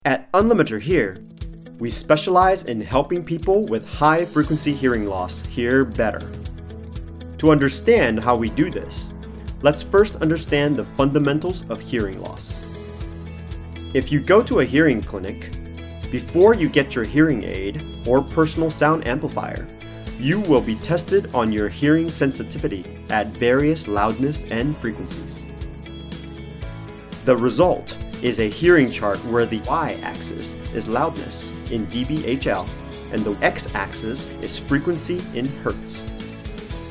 At Unlimiter here, we specialize in helping people with high-frequency hearing loss hear better. To understand how we do this, let's first understand the fundamentals of hearing loss. If you go to a hearing clinic, before you get your hearing aid or personal sound amplifier, you will be tested on your hearing sensitivity at various loudness and frequencies. The result is a hearing chart where the y-axis is loudness in dBHL and the x-axis is frequency in hertz.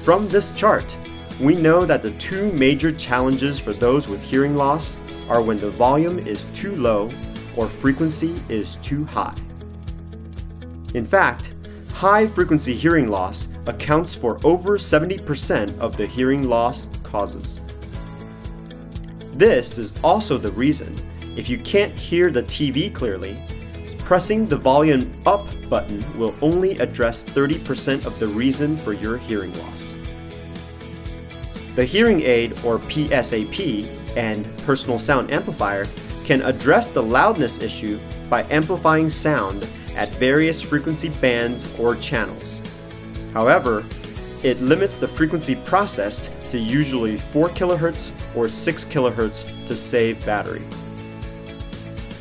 From this chart, we know that the two major challenges for those with hearing loss are when the volume is too low or frequency is too high. In fact, high-frequency hearing loss accounts for over 70% of the hearing loss causes. This is also the reason, if you can't hear the TV clearly, pressing the volume up button will only address 30% of the reason for your hearing loss. The hearing aid, or PSAP, and personal sound amplifier can address the loudness issue by amplifying sound at various frequency bands or channels. However, it limits the frequency processed to usually 4 kHz or 6 kHz to save battery.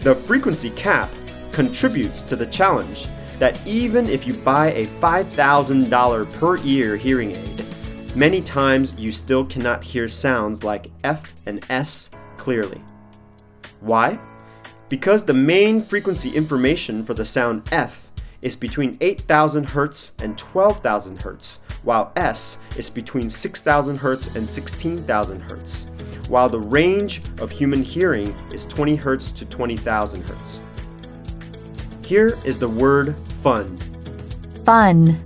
The frequency cap contributes to the challenge that even if you buy a $5,000 per ear hearing aid, many times you still cannot hear sounds like F and S clearly. Why? Because the main frequency information for the sound F is between 8,000 Hz and 12,000 Hz, while S is between 6,000 Hz and 16,000 Hz, while the range of human hearing is 20 Hz to 20,000 Hz. Here is the word fun. Fun.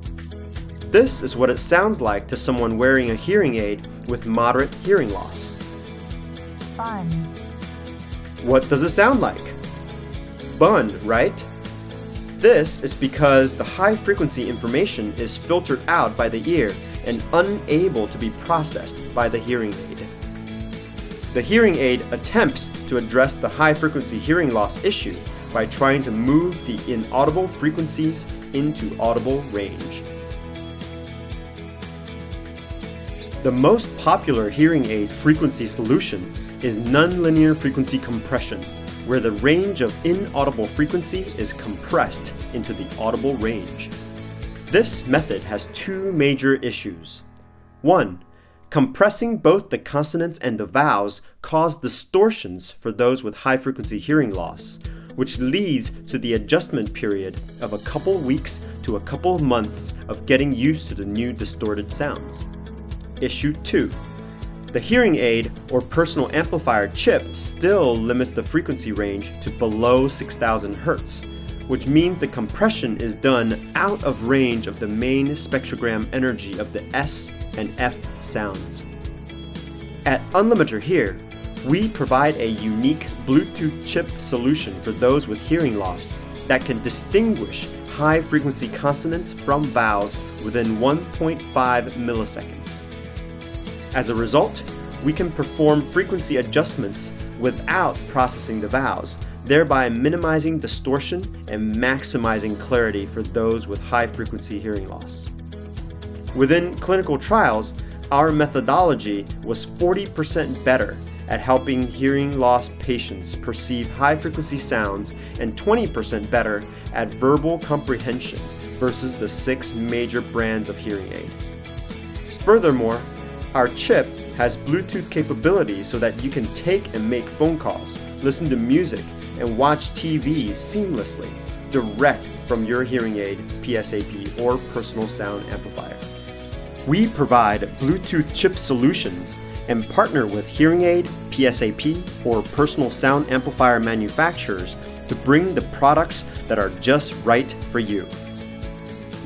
This is what it sounds like to someone wearing a hearing aid with moderate hearing loss. Fun. What does it sound like? Bun, right? This is because the high-frequency information is filtered out by the ear and unable to be processed by the hearing aid. The hearing aid attempts to address the high-frequency hearing loss issue by trying to move the inaudible frequencies into audible range. The most popular hearing aid frequency solution is nonlinear frequency compression, where the range of inaudible frequency is compressed into the audible range. This method has two major issues. 1. Compressing both the consonants and the vowels cause distortions for those with high-frequency hearing loss, which leads to the adjustment period of a couple weeks to a couple months of getting used to the new distorted sounds. Issue 2. The hearing aid or personal amplifier chip still limits the frequency range to below 6,000 Hz, which means the compression is done out of range of the main spectrogram energy of the S and F sounds. At Unlimiter here, we provide a unique Bluetooth chip solution for those with hearing loss that can distinguish high-frequency consonants from vowels within 1.5 milliseconds. As a result, we can perform frequency adjustments without processing the vowels, thereby minimizing distortion and maximizing clarity for those with high-frequency hearing loss. Within clinical trials, our methodology was 40% better at helping hearing loss patients perceive high-frequency sounds and 20% better at verbal comprehension versus the 6 major brands of hearing aid. Furthermore, our chip has Bluetooth capability so that you can take and make phone calls, listen to music, and watch TV seamlessly, direct from your hearing aid, PSAP, or personal sound amplifier. We provide Bluetooth chip solutions and partner with hearing aid, PSAP, or personal sound amplifier manufacturers to bring the products that are just right for you.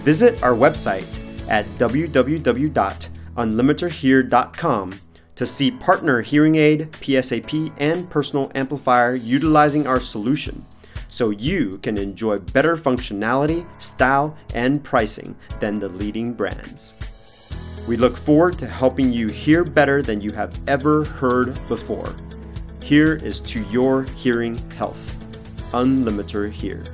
Visit our website at www.unlimiterhere.com to see partner hearing aid, PSAP, and personal amplifier utilizing our solution, so you can enjoy better functionality, style, and pricing than the leading brands. We look forward to helping you hear better than you have ever heard before. Here is to your hearing health. unlimited here.